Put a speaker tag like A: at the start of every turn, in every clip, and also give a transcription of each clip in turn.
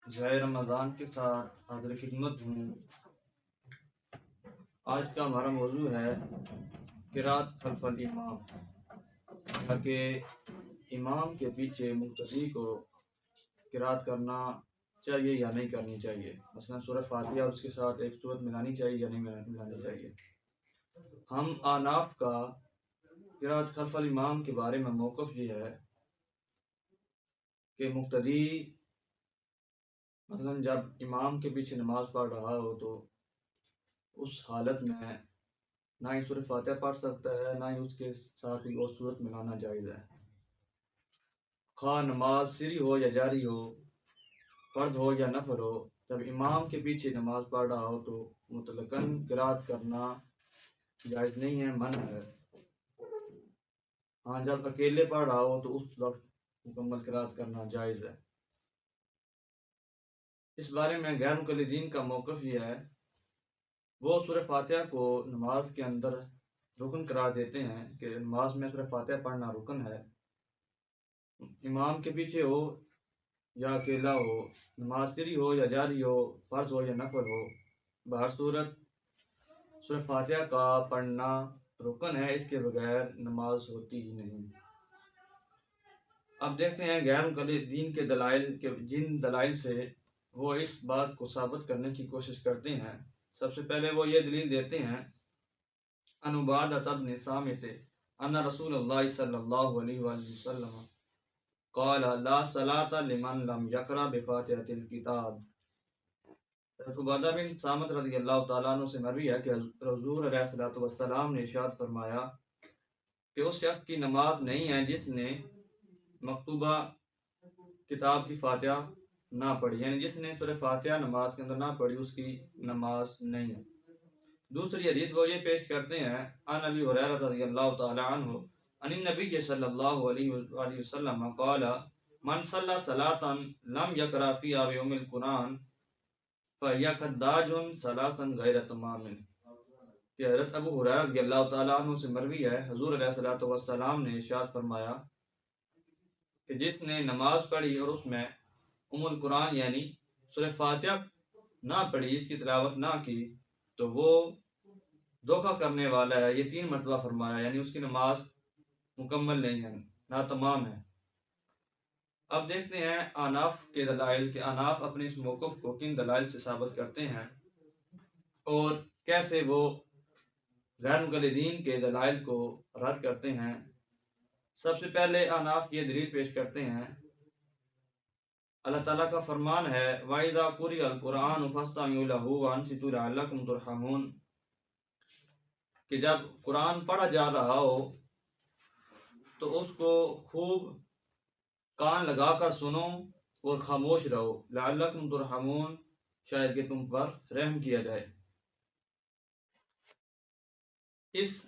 A: ظاہر رمضان کے ساتھ حاضر خدمت ہوں۔ آج کا ہمارا موضوع ہے قرات خلف الامام، کہ امام کے پیچھے مقتدی کو قرات کرنا چاہیے یا نہیں کرنی چاہیے، مثلا سورہ فاتحہ اس کے ساتھ ایک سورت ملانی چاہیے یا نہیں ملانی چاہیے۔ ہم آناف کا قرات خلف الامام کے بارے میں موقف یہ ہے کہ مقتدی مثلا جب امام کے پیچھے نماز پڑھ رہا ہو تو اس حالت میں نہ ہی سورہ فاتحہ پڑھ سکتا ہے، نہ ہی اس کے ساتھ کوئی اور صورت ملانا جائز ہے۔ خواہ نماز سری ہو یا جاری ہو، فرض ہو یا نفل ہو، جب امام کے پیچھے نماز پڑھ رہا ہو تو مطلقاً قرات کرنا جائز نہیں ہے، منع ہے۔ ہاں جب اکیلے پڑھ رہا ہو تو اس وقت مکمل قرات کرنا جائز ہے۔ اس بارے میں غیر مقلدین کا موقف یہ ہے، وہ سورہ فاتحہ کو نماز کے اندر رکن قرار دیتے ہیں کہ نماز میں سورہ فاتحہ پڑھنا رکن ہے، امام کے پیچھے ہو یا اکیلا ہو، نماز سری ہو یا جاری ہو، فرض ہو یا نفل ہو، بہر صورت سورہ فاتحہ کا پڑھنا رکن ہے، اس کے بغیر نماز ہوتی ہی نہیں۔ اب دیکھتے ہیں غیر مقلدین کے دلائل کہ جن دلائل سے وہ اس بات کو ثابت کرنے کی کوشش کرتے ہیں۔ سب سے پہلے وہ یہ دلیل دیتے ہیں، ان عبادۃ بن صامت ان رسول اللہ صلی اللہ علیہ وآلہ وسلم قال لا صلاۃ لمن لم یقرأ بفاتحۃ الکتاب۔ عبادہ بن صامت رضی اللہ تعالیٰ عنہ سے مروی ہے کہ حضور علیہ الصلوۃ والسلام نے ارشاد فرمایا کہ اس شخص کی نماز نہیں ہے جس نے مکتوبہ کتاب کی فاتحہ نہ پڑھی، یعنی جس نے سورہ فاتحہ نماز کے اندر نہ پڑھی اس کی نماز نہیں ہے۔ دوسری حدیث وہ یہ پیش کرتے ہیں، عن ابی ہریرہ رضی اللہ تعالی عنہ عن النبی صلی اللہ علیہ وآلہ وسلم قال من صلی صلاۃ لم یقرأ فیہا بأم القرآن فہی خداج ثلاثا غیر تمام۔ کہ حضرت ابو ہریرہ رضی اللہ تعالیٰ عنہ سے مروی ہے، حضور علیہ الصلوۃ والسلام نے ارشاد فرمایا کہ جس نے نماز پڑھی اور اس میں ام القرآن یعنی سورہ فاتحہ نہ پڑھی، اس کی تلاوت نہ کی، تو وہ دھوکہ کرنے والا ہے۔ یہ 3 مرتبہ فرمایا، یعنی اس کی نماز مکمل نہیں ہے، ناتمام ہے۔ اب دیکھتے ہیں آناف کے دلائل کہ آناف اپنے اس موقف کو کن دلائل سے ثابت کرتے ہیں اور کیسے وہ غیر مقلدین کے دلائل کو رد کرتے ہیں۔ سب سے پہلے آناف یہ دلیل پیش کرتے ہیں، اللہ تعالیٰ کا فرمان ہے وَإِذَا قُرِئَ الْقُرْآنُ فَاسْتَمِعُوا لَهُ وَأَنصِتُوا لَعَلَّكُمْ تُرْحَمُونَ، کہ جب قرآن پڑھا جا رہا ہو تو اس کو خوب کان لگا کر سنو اور خاموش رہو، لَعَلَّكُمْ تُرْحَمُونَ، شاید کہ تم پر رحم کیا جائے۔ اس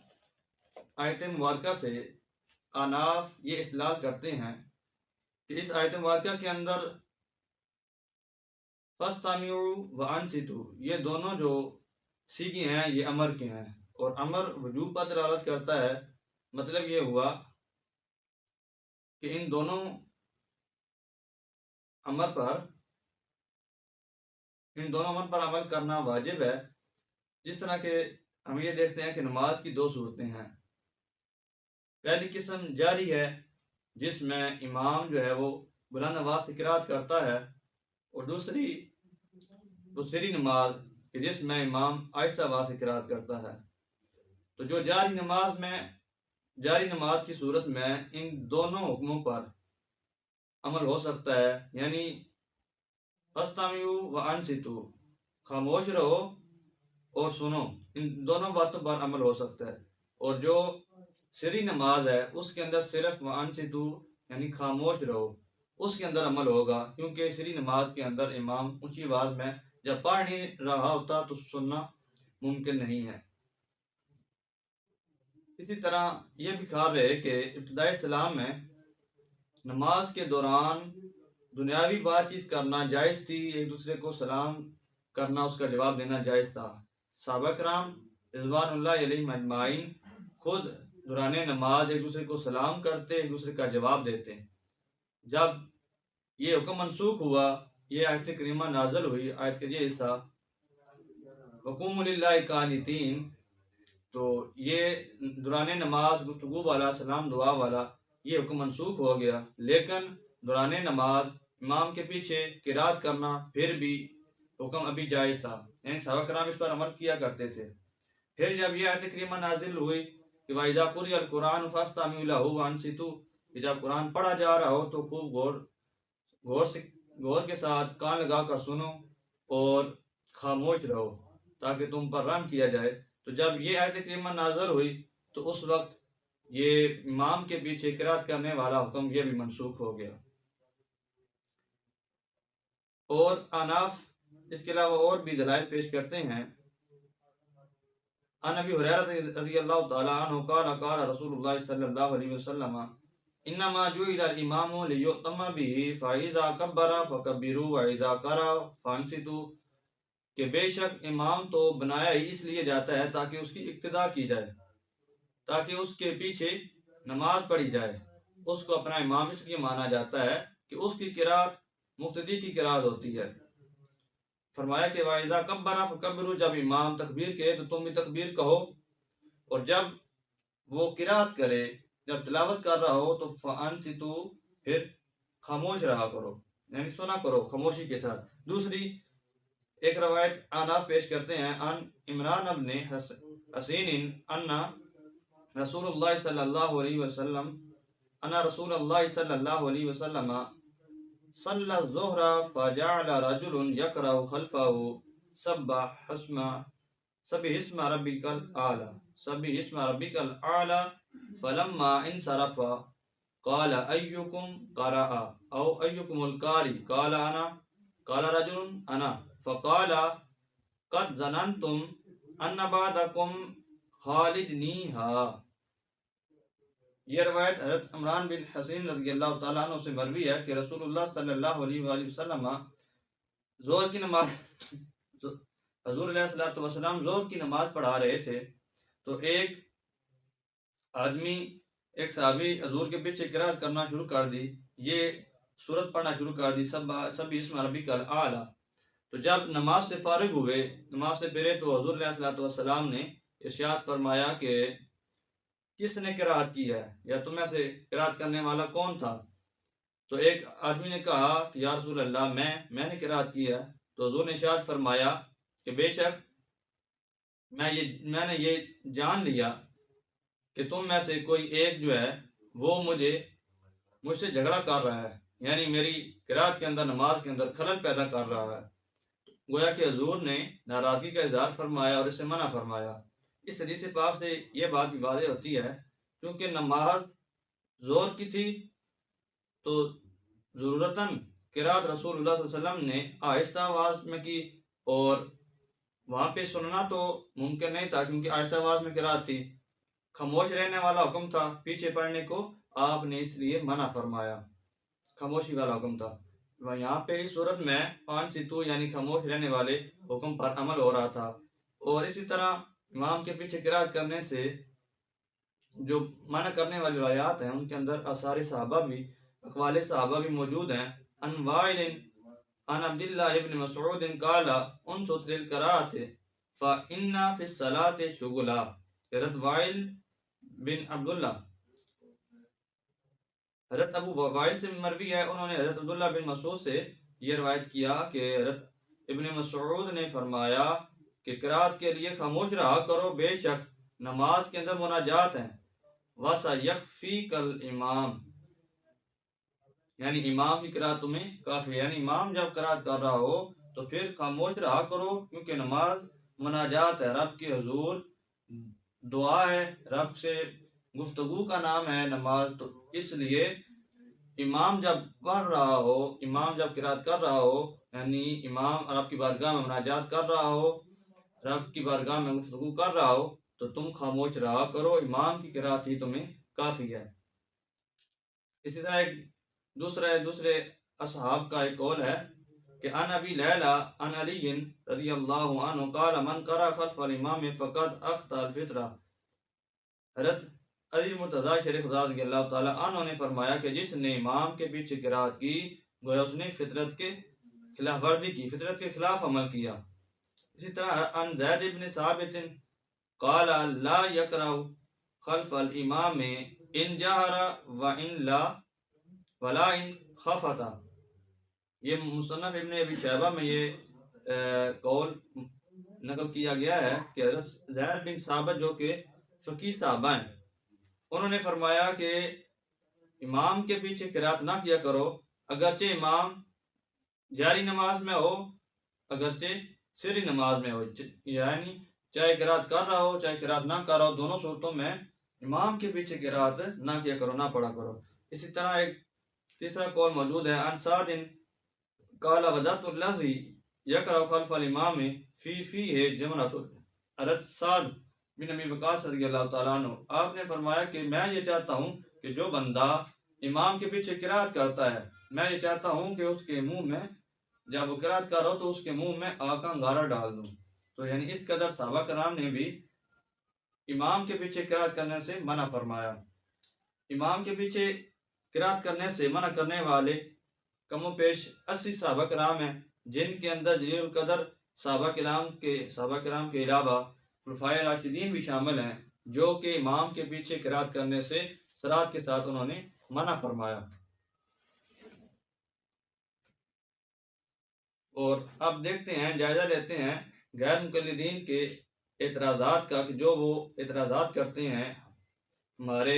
A: آیت مبارکہ سے آناف یہ استدلال کرتے ہیں کہ اس آیت مبارکہ کے اندر فَاسْتَمِعُوا وَأَنصِتُوا یہ دونوں جو صیغے ہیں یہ امر کے ہیں، اور امر وجوب پر دلالت کرتا ہے۔ مطلب یہ ہوا کہ ان دونوں امر پر عمل کرنا واجب ہے۔ جس طرح کہ ہم یہ دیکھتے ہیں کہ نماز کی 2 صورتیں ہیں، پہلی قسم جاری ہے جس میں امام جو ہے وہ بلند آواز سے قرات کرتا ہے، اور دوسری وہ سری نماز کہ جس میں امام آہستہ آواز سے قرات کرتا ہے۔ تو جو جاری نماز کی صورت میں ان دونوں حکموں پر عمل ہو سکتا ہے، یعنی فَاسْتَمِعُوا وَأَنصِتُوا خاموش رہو اور سنو، ان دونوں باتوں پر عمل ہو سکتا ہے۔ اور جو سری نماز ہے اس کے اندر صرف وَأَنصِتُوا یعنی خاموش رہو، اس کے اندر عمل ہوگا، کیونکہ سری نماز کے اندر امام اونچی آواز میں جب پڑھ نہیں رہا ہوتا تو سننا ممکن نہیں ہے۔ اسی طرح یہ بھی خیال رہے کہ ابتدائی اسلام میں نماز کے دوران دنیاوی بات چیت کرنا جائز تھی، ایک دوسرے کو سلام کرنا، اس کا جواب دینا جائز تھا۔ صحابہ کرام رضوان اللہ علیہم اجمعین خود دوران نماز ایک دوسرے کو سلام کرتے، ایک دوسرے کا جواب دیتے۔ جب یہ حکم منسوخ ہوا یہ آیت کریمہ نازل ہوئی، آیت کا یہ حصہ وقوموا للہ قانتین، تو یہ دوران نماز گفتگو والا، سلام دعا والا، یہ حکم منسوخ ہو گیا، لیکن دوران نماز امام کے پیچھے قرات کرنا پھر بھی حکم ابھی جائز تھا، یعنی صحابہ کرام اس پر عمل کیا کرتے تھے۔ پھر جب یہ آیت کریمہ نازل ہوئی کہ وَإِذَا قُرِئَ الْقُرْآنُ فَاسْتَمِعُوا لَهُ وَأَنصِتُوا، کہ جب قرآن پڑھا جا رہا ہو تو خوب غور کے ساتھ کان لگا کر سنو اور خاموش رہو تاکہ تم پر رحم کیا جائے۔ تو جب یہ آیت کریمہ نازل ہوئی تو اس وقت یہ امام کے پیچھے قرات کرنے والا حکم یہ بھی منسوخ ہو گیا۔ اور اناف اس کے علاوہ اور بھی دلائل پیش کرتے ہیں۔ عن ابی ہریرہ رضی اللہ تعالی عنہ قال قال رسول اللہ صلی اللہ علیہ وسلم انما جعل الامام لیؤتم به فاذا کبر فکبروا واذا قرأ فانصتوا، کہ بے شک امام تو بنایا ہی اس لیے جاتا ہے تاکہ اس کی اقتداء کی جائے، تاکہ اس کے پیچھے نماز پڑھی جائے۔ اس کو اپنا امام اس لیے مانا جاتا ہے کہ اس کی قرات مقتدی کی قرات ہوتی ہے۔ فرمایا کہ وَإِذَا كَبَّرَ فَكَبِّرُوا، جب امام تکبیر کہے تو تم بھی تکبیر کہو، اور جب وہ قرات کرے، جب تلاوت کر رہا ہو تو فَأَنصِتُوا، پھر خاموش رہا کرو، یعنی سنا کرو خاموشی کے ساتھ۔ دوسری ایک روایت آناف پیش کرتے ہیں عن عمران بن حسین ان رسول اللہ صلی اللہ علیہ وسلم صلی الظہر فجعل رجل یقرأ خلفه سبح اسم ربک الاعلی فلما انصرف قال ایکم قرأ او ایکم القاری قال انا، قال رجل انا، فقال قد ظننتم ان بعدکم خالدنیہا۔ یہ روایت حضرت عمران بن حسین رضی اللہ تعالیٰ عنہ سے مروی ہے کہ رسول اللہ صلی اللہ علیہ وآلہ وسلم ظہر کی نماز حضور علیہ الصلوۃ والسلام ظہر کی نماز پڑھا رہے تھے، تو ایک آدمی، ایک صحابی حضور کے پیچھے قرات کرنا شروع کر دی، یہ سورت پڑھنا شروع کر دی سبح اسم ربک الاعلی۔ تو جب نماز سے فارغ ہوئے، نماز سے پھرے، تو حضور علیہ الصلوۃ والسلام نے ارشاد فرمایا کہ کس نے قرات کی ہے، یا تم میں سے قرات کرنے والا کون تھا؟ تو ایک آدمی نے کہا کہ یا رسول اللہ میں نے قرات کی ہے۔ تو حضور نے ارشاد فرمایا کہ بے شک میں نے یہ جان لیا کہ تم میں سے کوئی ایک جو ہے وہ مجھ سے جھگڑا کر رہا ہے، یعنی میری قرات کے اندر، نماز کے اندر خلل پیدا کر رہا ہے۔ گویا کہ حضور نے ناراضگی کا اظہار فرمایا اور اس سے منع فرمایا۔ اس حدیث پاک سے یہ بات بھی واضح ہوتی ہے کیونکہ نماز ظہر کی تھی تو ضرورتاً قرات رسول اللہ صلی اللہ علیہ وسلم نے آہستہ آواز میں کی، اور وہاں پہ سننا تو ممکن نہیں تھا کیونکہ آہستہ آواز میں قرات تھی، خاموش رہنے والا حکم تھا پیچھے پڑھنے کو، آپ نے اس لیے منع فرمایا، خاموشی والا حکم تھا۔ یہاں پہ اس صورت میں فانصتوا یعنی خاموش رہنے والے حکم پر عمل ہو رہا تھا۔ اور اسی طرح امام کے پیچھے قرات کرنے سے جو منع کرنے والی روایات ہیں ان کے اندر آثار صحابہ بھی، اقوال صحابہ بھی موجود ہیں۔ عن وائل عن عبد اللہ بن مسعود قال انصت للقراءۃ فإن فی الصلاۃ شغلا۔ حضرت وائل بن عبداللہ، حضرت ابو وائل سے مروی ہے، انہوں نے حضرت عبداللہ بن مسعود سے یہ روایت کیا کہ حضرت ابن مسعود نے فرمایا کہ قرات کے لیے خاموش رہا کرو، بے شک نماز کے اندر مناجات ہیں۔ وَسَيَكْفِيكَ الْإِمَامُ، یعنی امام کی قرات تمہیں کافی ہے، یعنی امام جب قرات کر رہا ہو تو پھر خاموش رہا کرو، کیونکہ نماز مناجات ہے، رب کے حضور دعا ہے، رب سے گفتگو کا نام ہے نماز، تو اس لیے امام جب پڑھ رہا ہو، امام جب قرات کر رہا ہو، یعنی امام رب کی بارگاہ میں مناجات کر رہا ہو، رب کی بارگاہ میں گفتگو کر رہا ہو، تو تم خاموش رہا کرو، امام کی قرات ہی تمہیں کافی ہے۔ اسی طرح ایک دوسرے اصحاب کا ایک قول ہے کہ عن ابی لیلى عن علی رضی اللہ عنہ قال من قرأ خلف الامام فقد اخطأ الفطرہ۔ حضرت علی مرتضیٰ شریف رضی اللہ تعالی عنہ نے فرمایا کہ جس نے امام کے پیچھے قرات کی گویا اس نے فطرت کے خلاف ورزی کی، فطرت کے خلاف عمل کیا۔ اسی طرح ان زید بن ثابت قال لا یکرہ خلف الامام ان جہر وان لا ولا ان خفتا۔ یہ مصنف ابن ابی شیبہ میں یہ قول نقل کیا گیا ہے کہ حضرت زید بن ثابت جو کہ فقیہ صحابہ ہیں، انہوں نے فرمایا کہ امام کے پیچھے قرات نہ کیا کرو، اگرچہ امام جاری نماز میں ہو اگرچہ سری نماز میں ہو، یعنی چاہے قرات کر رہا ہو چاہے قرات نہ کر رہا ہو، دونوں صورتوں میں امام کے پیچھے قرات نہ کیا کرو، نہ پڑھا کرو۔ اسی طرح ایک تیسرا قول موجود ہے ان سعد قال وجدت الذی یقرأ خلف الامام فی جمرۃ۔ حضرت سعد بن ابی وقاص رضی اللہ تعالیٰ عنہ آپ نے فرمایا کہ میں یہ چاہتا ہوں کہ جو بندہ امام کے پیچھے قرات کرتا ہے، میں یہ چاہتا ہوں کہ اس کے منہ میں جب وہ قرات کر رہا ہو تو اس کے منہ میں آگ کا انگارہ ڈال دوں۔ تو یعنی اس قدر صحابہ کرام نے بھی امام کے پیچھے قرات کرنے سے منع فرمایا۔ امام کے پیچھے قرات کرنے سے منع کرنے والے کم و بیش 80 صحابہ کرام ہیں، جن کے اندر جلیل القدر صحابہ کرام کے علاوہ خلفائے راشدین بھی شامل ہیں، جو کہ امام کے پیچھے قرات کرنے سے صراحت کے ساتھ انہوں نے منع فرمایا۔ اور اب دیکھتے ہیں، جائزہ لیتے ہیں غیر مقلدین کے اعتراضات کا، کہ جو وہ اعتراضات کرتے ہیں ہمارے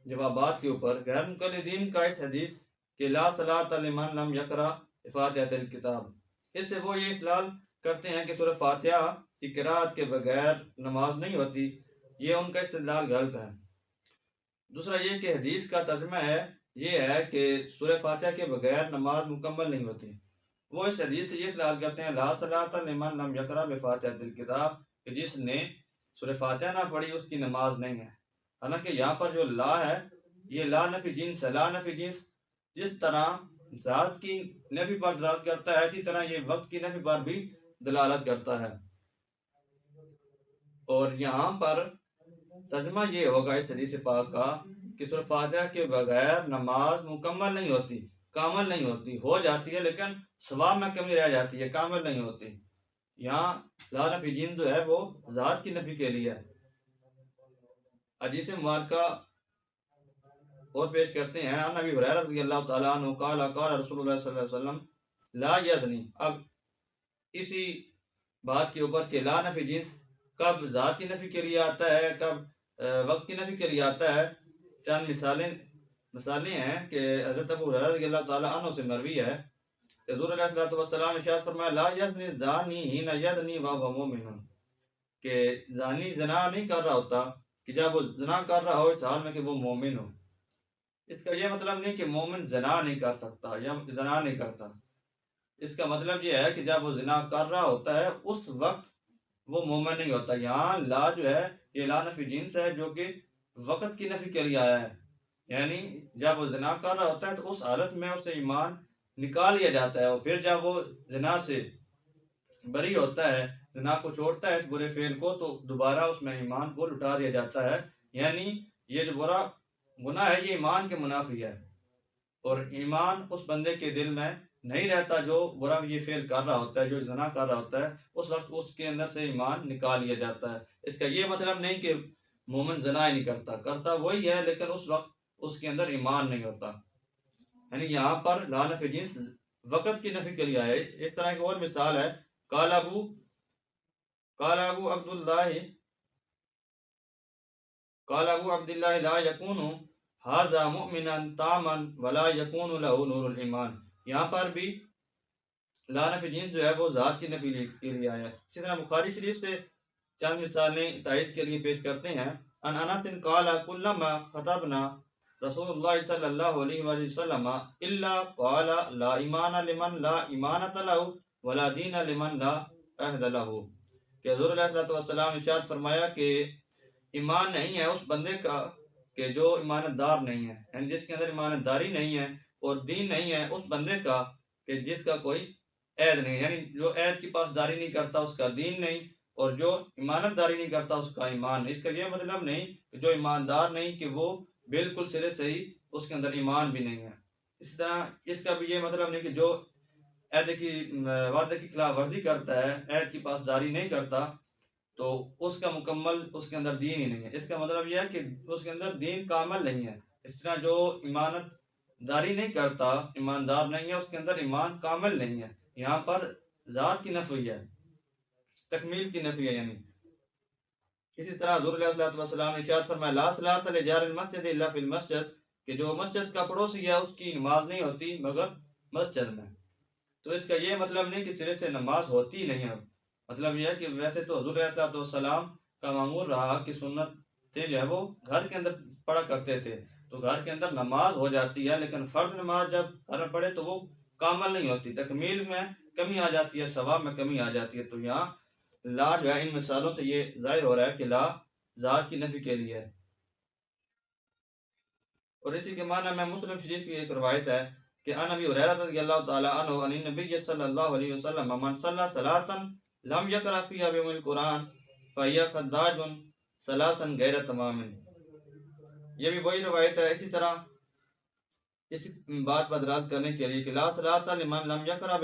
A: جوابات کے اوپر۔ غیر مقلدین کا اس حدیث کہ لا صلاۃ لمن لم یقرأ بفاتحۃ الکتاب، اس سے وہ یہ استدلال کرتے ہیں کہ سورہ فاتحہ کی قرات کے بغیر نماز نہیں ہوتی، یہ ان کا استدلال غلط ہے۔ دوسرا یہ کہ حدیث کا ترجمہ یہ ہے کہ سورہ فاتحہ کے بغیر نماز مکمل نہیں ہوتی۔ وہ اس حدیث سے یہ استدلال کرتے ہیں لا صلاۃ لمن لم یقرأ بفاتحۃ الکتاب، کہ جس نے سورہ فاتحہ نہ پڑھی اس کی نماز نہیں ہے۔ حالانکہ یہاں پر جو لا ہے یہ لا نفی جنس ہے۔ لا نفی جنس جس طرح ذات کی نفی پر دلالت کرتا ہے، اسی طرح یہ وقت کی نفی پر بھی دلالت کرتا ہے۔ اور یہاں پر ترجمہ یہ ہوگا اس حدیث پاک کا کہ سورہ فاتحہ کے بغیر نماز مکمل نہیں ہوتی، کامل نہیں ہوتی، ہو جاتی ہے لیکن ثواب میں کمی رہ جاتی ہے، کامل نہیں ہوتی۔ یہاں لا نفی جنس جو ہے وہ ذات کی نفی کے لیے ہے۔ حدیث مبارکہ اور پیش کرتے ہیں ان ابی ہریرہ رضی اللہ تعالیٰ عنہ قال قال رسول اللہ صلی اللہ علیہ وسلم لا یزنی۔ اب اسی بات کے اوپر کہ لا نفی جنس کب ذات کی نفی کے لیے آتا ہے، کب وقت کی نفی کے لیے آتا ہے، چند مثالیں ہیں کہ حضرت ابو ہریرہ رضی اللہ تعالیٰ عنہ سے مروی ہے کہ حضور علیہ الصلوۃ والسلام ارشاد فرمایا لا یزنی الزانی حین یزنی وهو مؤمن، کہ زانی زنا نہیں کر رہا ہوتا کہ جب وہ زنا کر رہا ہو اس حال میں کہ وہ مومن ہو۔ اس کا یہ مطلب نہیں کہ مومن زنا نہیں کر سکتا یا زنا نہیں کرتا، اس کا مطلب یہ ہے کہ جب وہ زنا کر رہا ہوتا ہے اس وقت وہ مومن نہیں ہوتا۔ یہاں لا جو ہے یہ لا نفی جنس ہے جو کہ وقت کی نفی کے لیے آیا ہے، یعنی جب وہ زنا کر رہا ہوتا ہے تو اس حالت میں اسے ایمان نکال لیا جاتا ہے، اور پھر جب وہ زنا سے بری ہوتا ہے، زنا کو چھوڑتا ہے اس برے فعل کو، تو دوبارہ اس میں ایمان کو لٹا دیا جاتا ہے۔ یعنی یہ جو برا گناہ ہے یہ ایمان کے منافی ہے، اور ایمان اس بندے کے دل میں نہیں رہتا جو برا یہ فعل کر رہا ہوتا ہے، جو زنا کر رہا ہوتا ہے، اس وقت اس کے اندر سے ایمان نکال لیا جاتا ہے۔ اس کا یہ مطلب نہیں کہ مومن زنا ہی نہیں کرتا وہی ہے لیکن اس وقت اس کے اندر ایمان نہیں ہوتا۔ یعنی یہاں پر لا نفی جنس وقت کی نفی کے لیے آئے۔ اس طرح کی اور مثال ہے قال ابو عبداللہ لا یکون ھذا مؤمنا تاما ولا یکون له نور الایمان، یہاں پر بھی لا نفی جنس جو ہے وہ ذات کی نفی کے لیے آیا ہے۔ اسی طرح بخاری شریف سے چند مثالیں تائید کے لیے پیش کرتے ہیں ان انس قال كلما خطبنا رسول اللہ صلی اللہ علیہ وآلہ وسلم الا قال لا ایمان لمن لا ایمانۃ له ولا دین لمن لا عہد له، کہ حضور علیہ الصلوۃ والسلام ارشاد فرمایا کہ ایمان نہیں ہے اس بندے کا کہ جو ایمانت دار نہیں ہے، یعنی جس کے اندر ایمانت داری نہیں ہے، اور دین نہیں ہے اس بندے کا کہ جس کا کوئی عہد نہیں، یعنی جو عہد کی پاسداری نہیں کرتا اس کا دین نہیں، اور جو ایمانت داری نہیں کرتا اس کا ایمان نہیں۔ اس کا یہ مطلب نہیں کہ جو ایماندار نہیں کہ وہ بالکل سرے سے ہی اس کے اندر ایمان بھی نہیں ہے۔ اسی طرح اس کا بھی یہ مطلب نہیں کہ جو وعدے کی خلاف ورزی کرتا ہے، عہد کی پاسداری نہیں کرتا، تو اس کا مکمل اس کے اندر دین ہی نہیں ہے۔ اس کا مطلب یہ ہے کہ اس کے اندر دین کامل نہیں ہے۔ اس طرح جو ایمانت داری نہیں کرتا، ایماندار نہیں ہے، اس کے اندر ایمان کامل نہیں ہے۔ یہاں پر ذات کی نفی ہے، تکمیل کی نفی ہے یعنی۔ اسی طرح حضور علیہ الصلوۃ والسلام نے ارشاد فرمایا لا صلاۃ لجار المسجد الا فی المسجد، کہ جو مسجد کا پڑوسی ہے اس کی نماز نہیں ہوتی مگر مسجد میں۔ تو اس کا یہ مطلب نہیں کہ سرے سے نماز ہوتی نہیں ہے، مطلب یہ ہے کہ ویسے تو حضور علیہ الصلوۃ والسلام کا معمول رہا کہ سنتیں جو ہے وہ گھر کے اندر پڑھا کرتے تھے، تو گھر کے اندر نماز ہو جاتی ہے، لیکن فرض نماز جب گھر میں پڑھے تو وہ کامل نہیں ہوتی، تکمیل میں کمی آ جاتی ہے، ثواب میں کمی آ جاتی ہے۔ تو یہاں لا جو ہے ان مثالوں سے یہ ظاہر ہو رہا ہے کہ لا ذات کی نفی کے لیے ہے۔ اور اسی کے معنی میں مسلم شریف کی ایک روایت ہے کہ ان ابی ہریرہ رضی اللہ تعالی عنہ عن النبی صلی اللہ علیہ وسلم من صلی صلاۃ لم یقرأ فیہا بأم القرآن فہی خداج ثلاثا غیر تمام۔ یہ بھی وہی روایت ہے۔ اسی طرح اس بات پر دلالت کرنے کے لیے کہ لا صلاۃ لمن لم یقرأ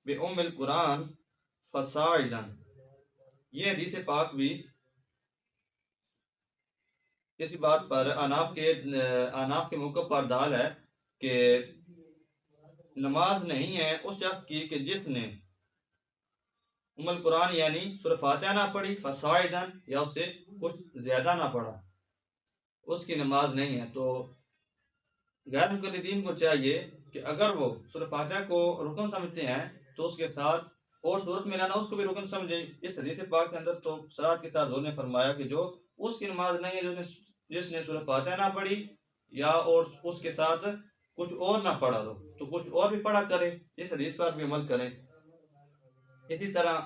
A: بأم القرآن فصاعدا، یہ حدیث پاک بھی اسی بات پر اناف کے موقع پر دال ہے کہ نماز نہیں ہے اس شخص کی کہ جس نے ام القرآن یعنی سورہ فاتحہ نہ پڑھی، فصاعدن یا اس سے کچھ زیادہ نہ پڑھا، اس کی نماز نہیں ہے۔ تو غیر مقلدین کو چاہیے کہ اگر وہ سورہ فاتحہ کو رکن سمجھتے ہیں تو اس کے ساتھ اور صورت میں لانا اس کو بھی رکن سمجھے۔ اس حدیث پاک کے اندر تو صراحت کے ساتھ حضور نے فرمایا کہ جو اس کی نماز نہیں ہے جس نے سورہ فاتحہ نہ پڑھی یا اور اس کے ساتھ کچھ اور نہ پڑھا تو کچھ اور بھی پڑھا کرے، اس حدیث پر بھی عمل کریں۔ اسی طرح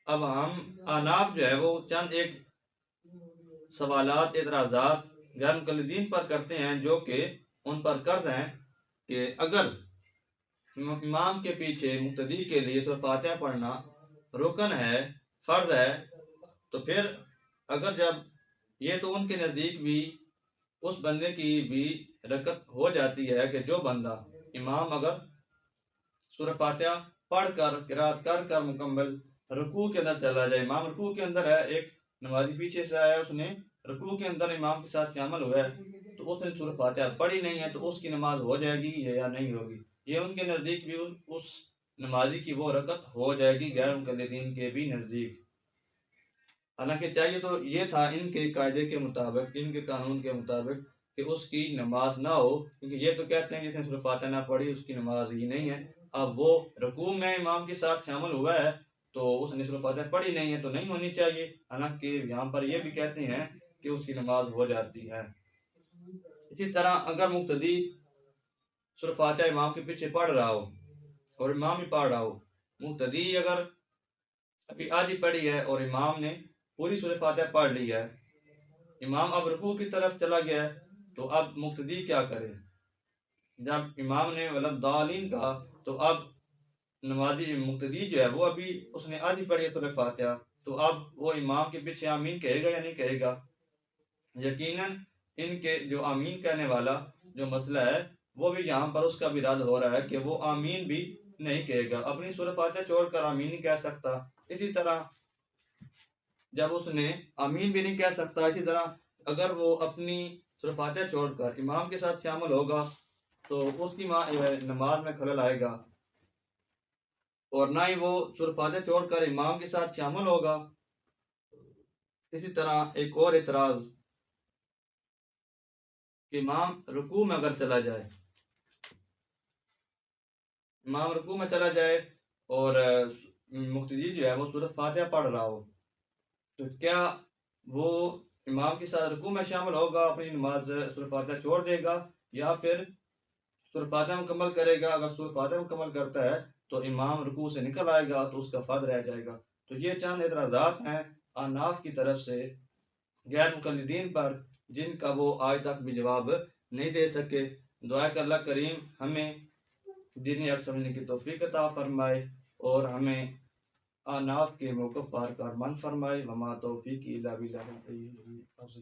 A: اب ہم اناف جو ہے وہ چند ایک سوالات اعتراضات غیر مقلدین پر کرتے ہیں جو کہ ان پر قرض ہیں کہ اگر امام کے پیچھے مقتدی کے لیے سورہ فاتحہ پڑھنا رکن ہے، فرض ہے، تو پھر اگر جب یہ تو ان کے نزدیک بھی اس بندے کی بھی رکعت ہو جاتی ہے کہ جو بندہ امام اگر سورہ فاتحہ پڑھ کر قرات کر مکمل رکوع کے اندر چلا جائے، امام رکوع کے اندر ہے، ایک نمازی پیچھے سے آیا، اس نے رکوع کے اندر امام کے ساتھ شامل ہوا ہے تو اس نے سورہ فاتحہ پڑھی نہیں ہے، تو اس کی نماز ہو جائے گی یا نہیں ہوگی؟ یہ ان کے نزدیک بھی اس نمازی کی وہ رکعت ہو جائے گی، غیر مقلدین کے بھی نزدیک۔ حالانکہ چاہیے تو یہ تھا ان کے قاعدے کے مطابق، ان کے قانون کے مطابق کہ اس کی نماز نہ ہو، کیونکہ یہ تو کہتے ہیں جس نے سورہ فاتحہ نہ پڑھی اس کی نماز ہی نہیں ہے۔ اب وہ رکوع میں امام کے ساتھ شامل ہوا ہے تو اس نے سورہ فاتحہ پڑھی نہیں ہے تو نہیں ہونی چاہیے، حالانکہ یہاں پر یہ بھی کہتے ہیں کہ اس کی نماز ہو جاتی ہے۔ اسی طرح اگر مقتدی سورہ فاتحہ امام کے پیچھے پڑھ رہا ہو اور امام بھی پڑھ رہا ہو، مقتدی اگر ابھی آدھی پڑھی ہے اور امام نے پوری سورہ فاتحہ پڑھ لی ہے، امام اب رکوع کی طرف چلا گیا ہے، تو اب مقتدی کیا کرے؟ جب امام نے ولضالین کہا تو اب نمازی مقتدی جو ہے وہ ابھی اس نے آدھی پڑھی ہے سورہ فاتحہ، تو اب وہ امام کے پیچھے آمین کہے گا یا نہیں کہے گا؟ یقیناً ان کے جو آمین کہنے والا جو مسئلہ ہے وہ بھی یہاں پر اس کا بھی رد ہو رہا ہے کہ وہ آمین بھی نہیں کہے گا، اپنی سورہ فاتحہ چھوڑ کر آمین نہیں کہہ سکتا۔ اسی طرح جب اس نے آمین بھی نہیں کہہ سکتا، اسی طرح اگر وہ اپنی سورہ فاتحہ چھوڑ کر امام کے ساتھ شامل ہوگا تو اس کی نماز میں خلل آئے گا، اور نہ ہی وہ سورہ فاتحہ چھوڑ کر امام کے ساتھ شامل ہوگا۔ اسی طرح ایک اور اعتراض کہ امام رکوع میں اگر چلا جائے، امام رکوع میں چلا جائے اور مقتدی جو ہے وہ سورہ فاتحہ پڑھ رہا ہو، تو کیا وہ امام کے ساتھ رکوع میں شامل ہوگا، اپنی نماز سورہ فاتحہ چھوڑ دے گا، یا پھر سورہ فاتحہ مکمل کرے گا؟ اگر سورہ فاتحہ مکمل کرتا ہے تو امام رکوع سے نکل آئے گا تو اس کا فرض رہ جائے گا۔ تو یہ چند اعتراضات ہیں احناف کی طرف سے غیر مقلدین پر، جن کا وہ آج تک بھی جواب نہیں دے سکے۔ دعا کہ اللہ کریم ہمیں دین حق سمجھنے کی توفیق عطا فرمائے اور ہمیں احناف کے موقف پر کارمند فرمائے۔ وما توفیقی الا باللہ۔